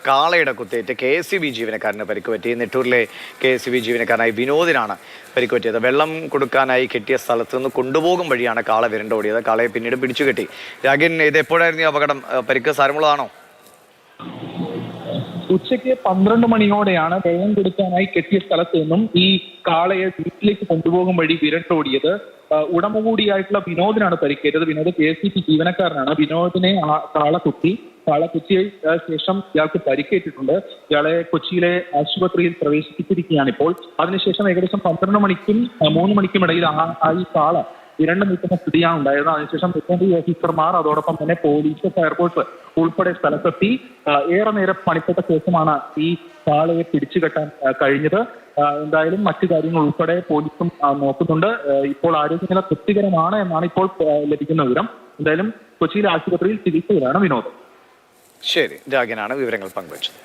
കാളയുടെ കുത്തേറ്റ് KSEB ജീവനക്കാരന് പരിക്ക് പറ്റി. നെട്ടൂരിലെ KSEB ജീവനക്കാരനായി വിനോദിനാണ് പരിക്ക് പറ്റിയത്. വെള്ളം കൊടുക്കാനായി കെട്ടിയ സ്ഥലത്ത് നിന്ന് കൊണ്ടുപോകും വഴിയാണ് കാള വിരണ്ടോടിയത്. കാളയെ പിന്നീട് പിടിച്ചു കെട്ടി. രാഗിൻ, ഇത് എപ്പോഴായിരുന്നു ഈ അപകടം? പരിക്ക് സാരമുള്ളതാണോ? ഉച്ചയ്ക്ക് 12 മണിയോടെയാണ് വെള്ളം കൊടുക്കാനായി കെട്ടിയ സ്ഥലത്ത് നിന്നും ഈ കാളയെ വീട്ടിലേക്ക് കൊണ്ടുപോകും വഴി വിരട്ടോടിയത്. ഉടമ കൂടിയായിട്ടുള്ള വിനോദിനാണ് പരിക്കേറ്റത്. വിനോദ് KSEB ജീവനക്കാരനാണ്. വിനോദിനെ കാള കുത്തിയ ശേഷം ഇയാൾക്ക് പരിക്കേറ്റിട്ടുണ്ട്. ഇയാളെ കൊച്ചിയിലെ ആശുപത്രിയിൽ പ്രവേശിപ്പിച്ചിരിക്കുകയാണ് ഇപ്പോൾ. അതിനുശേഷം ഏകദേശം 12 മണിക്കും 3 മണിക്കും ഇടയിൽ ഈ കാള വിരണ്ടു നിൽക്കുന്ന സ്ഥിതിയാണ് ഉണ്ടായത്. അതിനുശേഷം വെറ്ററിനറി ഓഫീസർമാർ, അതോടൊപ്പം തന്നെ പോലീസ്, ഫയർഫോഴ്സ് ഉൾപ്പെടെ സ്ഥലത്തെത്തി ഏറെ നേരം പണിപ്പെട്ട ശേഷമാണ് ഈ കാളയെ പിടിച്ചുകെട്ടാൻ കഴിഞ്ഞത്. എന്തായാലും മറ്റു കാര്യങ്ങൾ ഉൾപ്പെടെ പോലീസും നോക്കുന്നുണ്ട്. ഇപ്പോൾ ആരോഗ്യനില തൃപ്തികരമാണ് എന്നാണ് ഇപ്പോൾ ലഭിക്കുന്ന വിവരം. എന്തായാലും കൊച്ചിയിലെ ആശുപത്രിയിൽ ചികിത്സയിലാണ് വിനോദ്. ശരി, രാഗിനാണ് വിവരങ്ങൾ പങ്കുവച്ചത്.